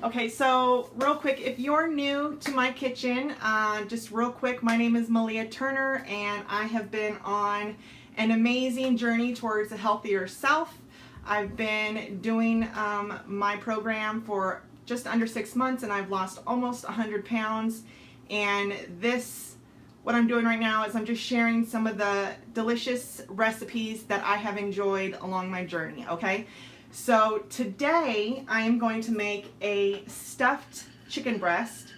Okay, so real quick, if you're new to my kitchen, just real quick, my name is Malia Turner, and I have been on an amazing journey towards a healthier self. I've been doing my program for just under 6 months, and I've lost almost 100 pounds. And what I'm doing right now is I'm just sharing some of the delicious recipes that I have enjoyed along my journey, okay? So today I am going to make a stuffed chicken breast,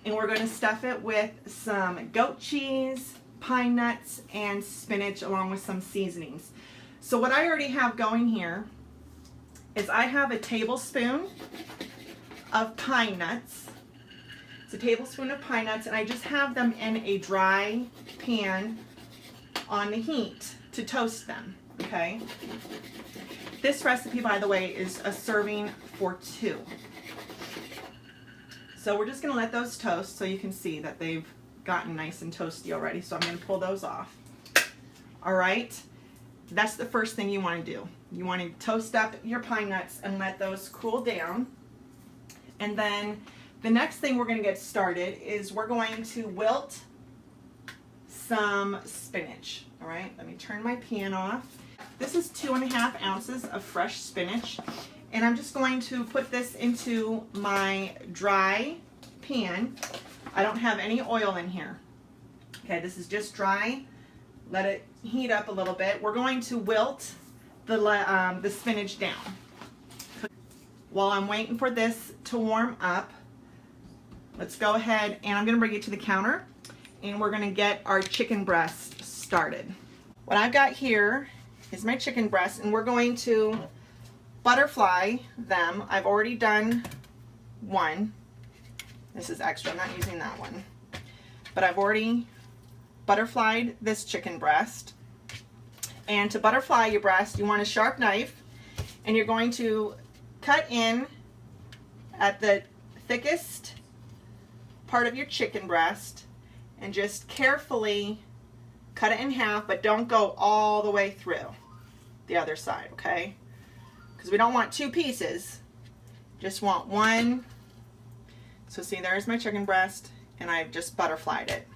and we're going to stuff it with some goat cheese, pine nuts, and spinach along with some seasonings. So what I already have going here is I have a tablespoon of pine nuts. It's a tablespoon of pine nuts, and I just have them in a dry pan on the heat to toast them, okay? This recipe, by the way, is a serving for 2. So we're just going to let those toast so you can see that they've gotten nice and toasty already. So I'm going to pull those off. All right, that's the first thing you want to do. You want to toast up your pine nuts and let those cool down. And then the next thing we're going to get started is we're going to wilt some spinach. All right, let me turn my pan off. This is 2.5 ounces of fresh spinach, and I'm just going to put this into my dry pan. I don't have any oil in here. Okay, this is just dry. Let it heat up a little bit. We're going to wilt the spinach down. While I'm waiting for this to warm up, let's go ahead and I'm going to bring it to the counter, and we're going to get our chicken breast started. What I've got here is my chicken breast, and we're going to butterfly them. I've already done one. This is extra, I'm not using that one. But I've already butterflied this chicken breast. And to butterfly your breast, you want a sharp knife, and you're going to cut in at the thickest part of your chicken breast and just carefully cut it in half, but don't go all the way through the other side, okay? Because we don't want 2 pieces, just want one. So see, there's my chicken breast, and I've just butterflied it.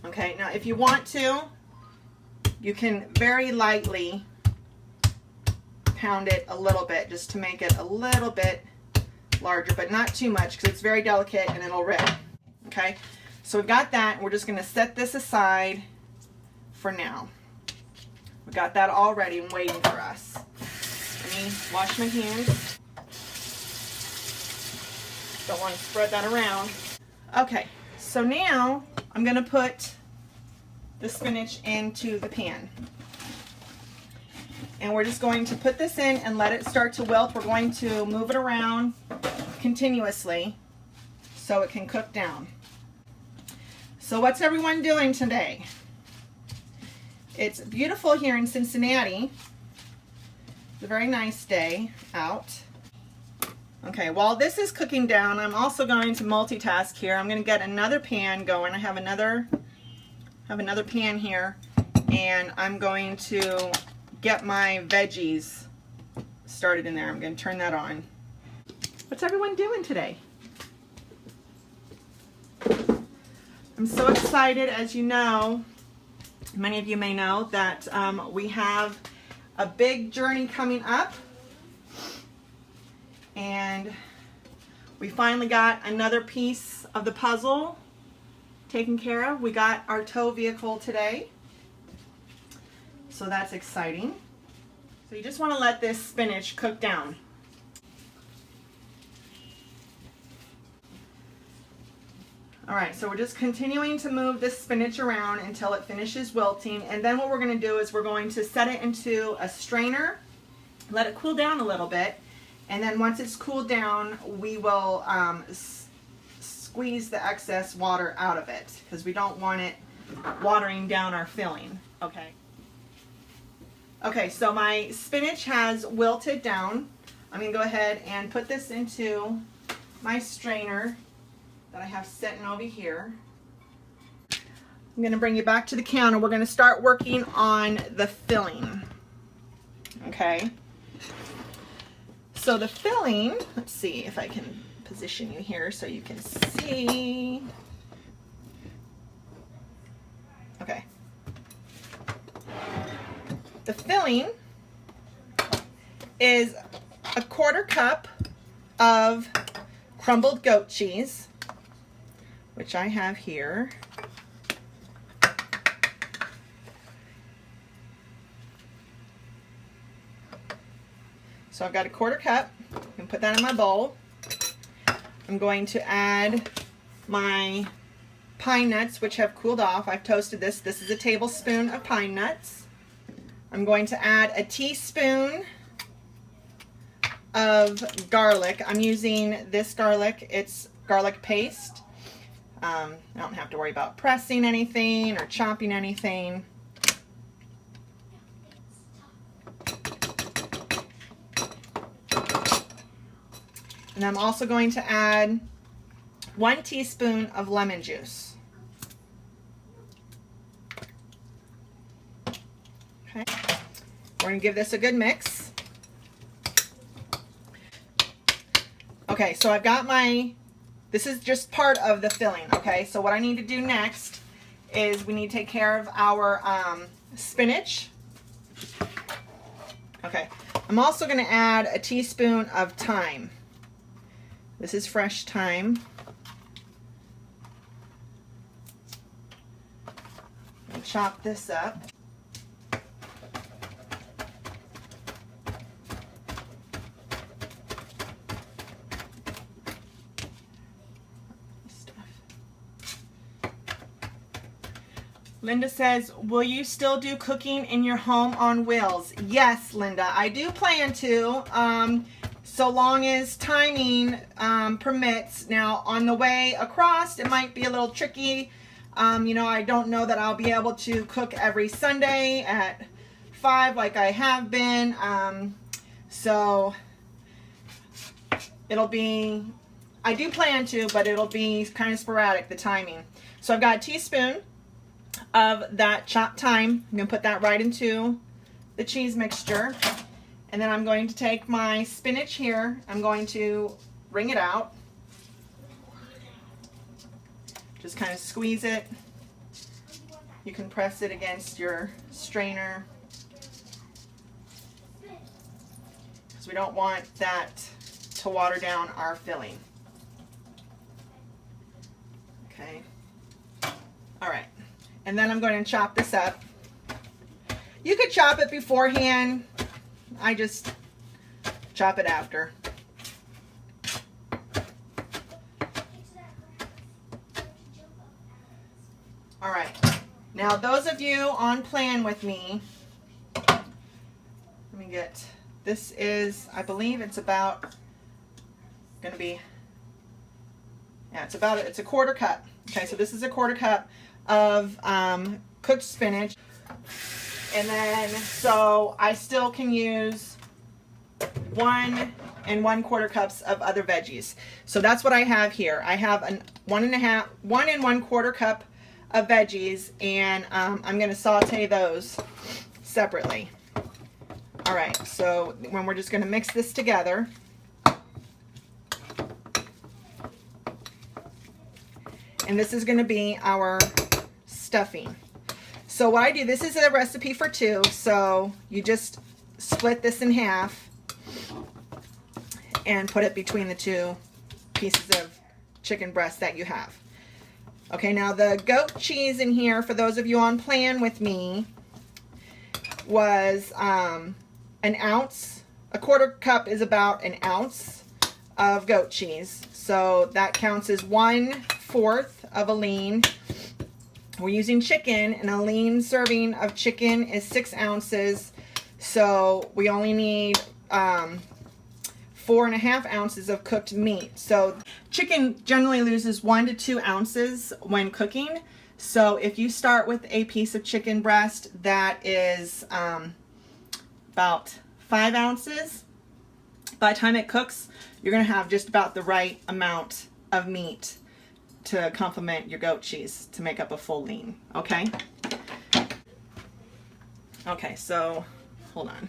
Okay, now if you want to, you can very lightly pound it a little bit just to make it a little bit larger, but not too much because it's very delicate and it'll rip. Okay, so we've got that, and we're just going to set this aside for now. We've got that all ready and waiting for us. Let me wash my hands. Don't want to spread that around. Okay, so now I'm going to put the spinach into the pan. And we're just going to put this in and let it start to wilt. We're going to move it around continuously so it can cook down. So what's everyone doing today? It's beautiful here in Cincinnati. It's a very nice day out. Okay, while this is cooking down, I'm also going to multitask here. I'm going to get another pan going. I have another pan here, and I'm going to get my veggies started in there. I'm going to turn that on. What's everyone doing today? I'm so excited, as you know, many of you may know that we have a big journey coming up, and we finally got another piece of the puzzle taken care of. We got our tow vehicle today, so that's exciting. So you just want to let this spinach cook down. All right, so we're just continuing to move this spinach around until it finishes wilting, and then what we're going to do is we're going to set it into a strainer, let it cool down a little bit, and then once it's cooled down, we will squeeze the excess water out of it because we don't want it watering down our filling. Okay. Okay, so my spinach has wilted down. I'm going to go ahead and put this into my strainer that I have sitting over here. I'm going to bring you back to the counter. We're going to start working on the filling. Okay. So the filling, let's see if I can position you here so you can see. Okay. The filling is a 1/4 cup of crumbled goat cheese, which I have here. So I've got a 1/4 cup. I'm going to put that in my bowl. I'm going to add my pine nuts, which have cooled off. I've toasted this. This is a tablespoon of pine nuts. I'm going to add a teaspoon of garlic. I'm using this garlic. It's garlic paste. I don't have to worry about pressing anything or chopping anything. And I'm also going to add 1 teaspoon of lemon juice. Okay. We're going to give this a good mix. Okay, so I've got this is just part of the filling, okay? So what I need to do next is we need to take care of our spinach. Okay, I'm also going to add a teaspoon of thyme. This is fresh thyme. And chop this up. Linda says, will you still do cooking in your home on wheels? Yes, Linda, I do plan to, so long as timing permits. Now, on the way across, it might be a little tricky. You know, I don't know that I'll be able to cook every Sunday at 5 like I have been. So, it'll be, I do plan to, but it'll be kind of sporadic, the timing. So, I've got a teaspoon of that chopped thyme. I'm going to put that right into the cheese mixture. And then I'm going to take my spinach here. I'm going to wring it out. Just kind of squeeze it. You can press it against your strainer, because we don't want that to water down our filling. Okay. All right. And then I'm going to chop this up. You could chop it beforehand. I just chop it after. All right. Now, those of you on plan with me, let me get, this is, I believe it's about, going to be, yeah, it's about, it's a 1/4 cup. Okay, so this is a 1/4 cup of cooked spinach. And then, so I still can use 1 and 1/4 cups of other veggies. So that's what I have here. I have a 1 and 1/4 cup of veggies, and I'm going to saute those separately. All right, so when we're just going to mix this together. And this is going to be our stuffing. So what I do, this is a recipe for 2, so you just split this in half and put it between the 2 pieces of chicken breast that you have. Okay, now the goat cheese in here, for those of you on plan with me, was an ounce. A 1/4 cup is about an ounce of goat cheese. So that counts as 1/4 of a lean. We're using chicken, and a lean serving of chicken is 6 ounces. So we only need 4.5 ounces of cooked meat. So chicken generally loses 1 to 2 ounces when cooking. So if you start with a piece of chicken breast that is about 5 ounces, by the time it cooks, you're going to have just about the right amount of meat to complement your goat cheese to make up a full lean. Okay? Okay, so hold on.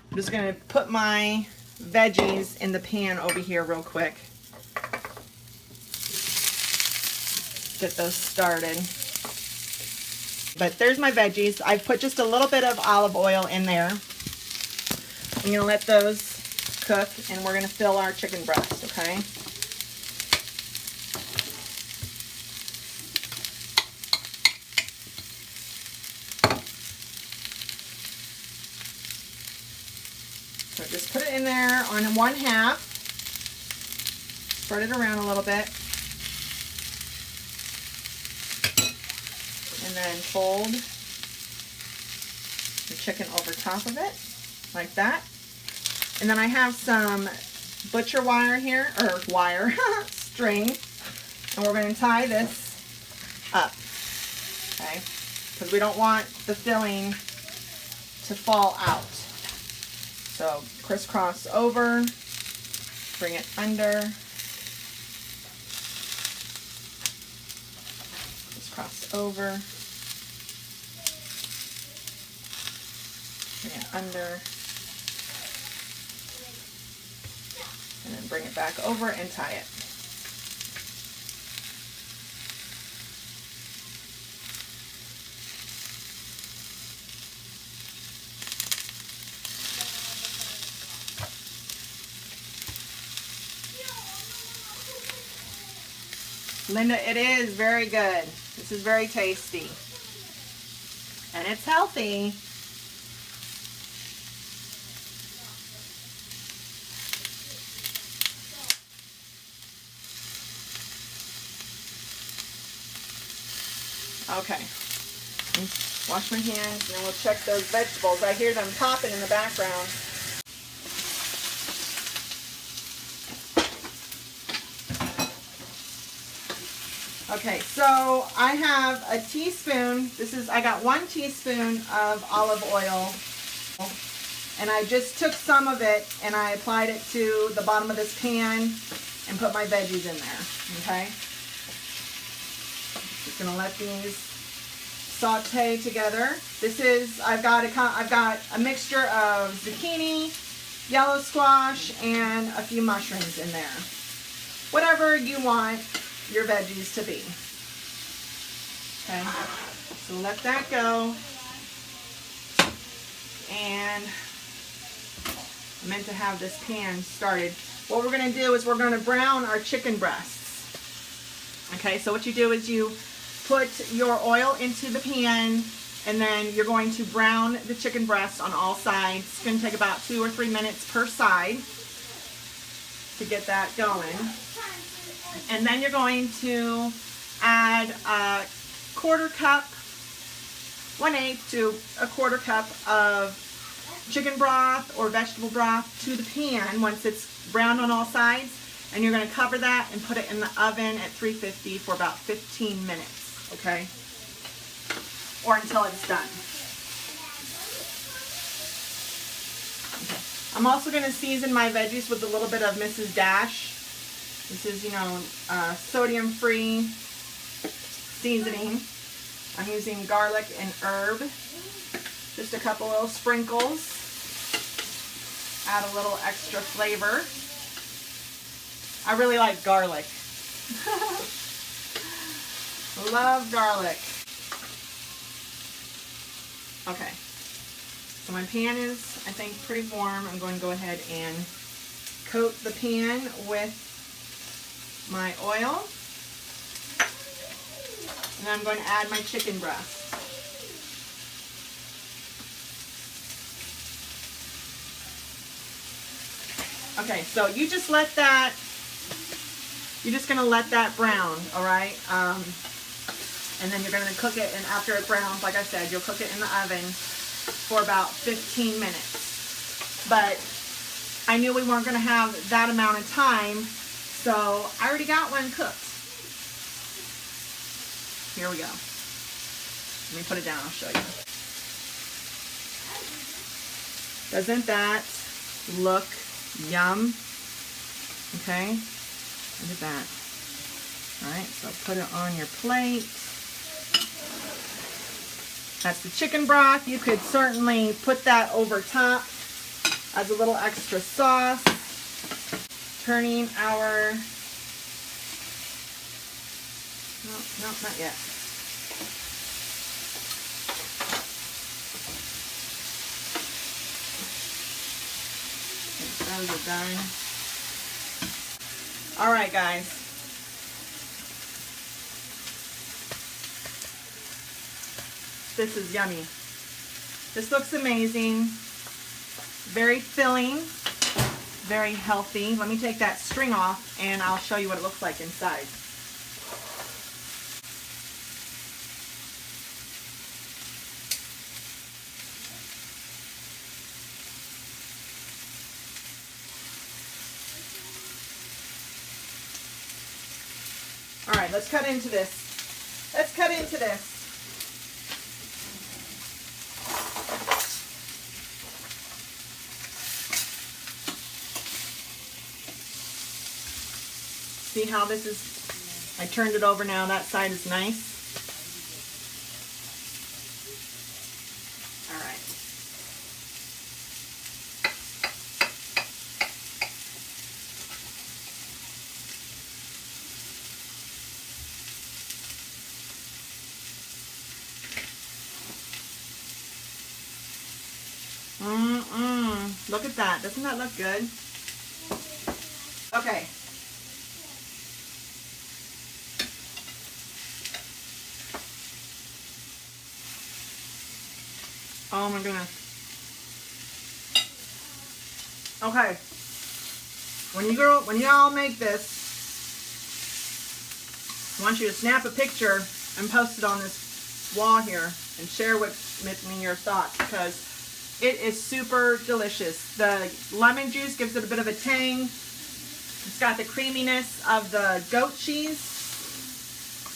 I'm just going to put my veggies in the pan over here real quick. Get those started. But there's my veggies. I've put just a little bit of olive oil in there. I'm going to let those cook, and we're going to fill our chicken breast, okay? So just put it in there on 1/2. Spread it around a little bit. And then fold the chicken over top of it, like that. And then I have some butcher wire here, or wire, string, and we're going to tie this up, okay? Because we don't want the filling to fall out. So crisscross over, bring it under, crisscross over, bring it under, and then bring it back over and tie it. Linda, it is very good. This is very tasty. And it's healthy. Okay. Wash my hands and then we'll check those vegetables. I hear them popping in the background. Okay, so I have a teaspoon. I got 1 teaspoon of olive oil, and I just took some of it and I applied it to the bottom of this pan and put my veggies in there. Okay, just gonna let these saute together. I've got a mixture of zucchini, yellow squash, and a few mushrooms in there. Whatever you want your veggies to be. Okay, so let that go. And I meant to have this pan started. What we're going to do is we're going to brown our chicken breasts. Okay, so what you do is you put your oil into the pan, and then you're going to brown the chicken breast on all sides. It's going to take about 2 or 3 minutes per side to get that going. And then you're going to add a 1/4 cup, 1/8 to a 1/4 cup of chicken broth or vegetable broth to the pan once it's browned on all sides. And you're going to cover that and put it in the oven at 350 for about 15 minutes, okay? Or until it's done. Okay. I'm also going to season my veggies with a little bit of Mrs. Dash. This is, sodium-free seasoning. I'm using garlic and herb. Just a couple little sprinkles. Add a little extra flavor. I really like garlic. Love garlic. Okay. So my pan is, I think, pretty warm. I'm going to go ahead and coat the pan with my oil, and then I'm going to add my chicken breast. Okay, so you're just going to let that brown, all right? And then you're going to cook it, and after it browns, like I said, you'll cook it in the oven for about 15 minutes. But I knew we weren't going to have that amount of time, so I already got one cooked. Here we go. Let me put it down, I'll show you. Doesn't that look yum? Okay, look at that. All right, so put it on your plate. That's the chicken broth. You could certainly put that over top Adds a little extra sauce. Turning our, no, not yet. Those are done. All right, guys. This is yummy. This looks amazing. Very filling, very healthy. Let me take that string off and I'll show you what it looks like inside. All right, let's cut into this. Let's cut into this. See how this is, I turned it over now, that side is nice. All right. Look at that. Doesn't that look good? Okay. Oh my goodness. Okay. When you all make this, I want you to snap a picture and post it on this wall here and share with me your thoughts, because it is super delicious. The lemon juice gives it a bit of a tang. It's got the creaminess of the goat cheese,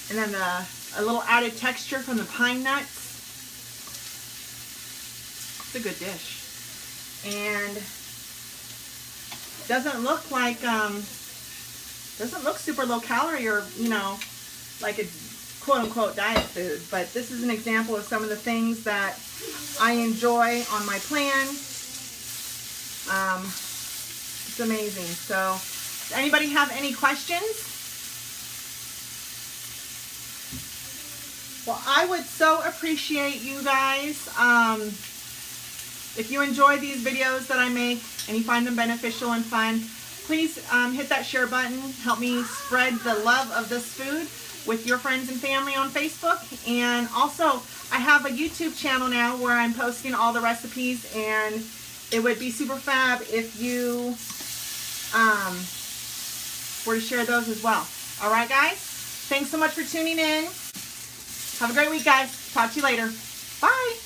and then a little added texture from the pine nuts. It's a good dish, and doesn't look like doesn't look super low calorie or, you know, like a quote-unquote diet food, but this is an example of some of the things that I enjoy on my plan. It's amazing. So, does anybody have any questions? Well, I would so appreciate you guys. If you enjoy these videos that I make and you find them beneficial and fun, please hit that share button. Help me spread the love of this food with your friends and family on Facebook. And also, I have a YouTube channel now where I'm posting all the recipes, and it would be super fab if you were to share those as well. All right, guys? Thanks so much for tuning in. Have a great week, guys. Talk to you later. Bye.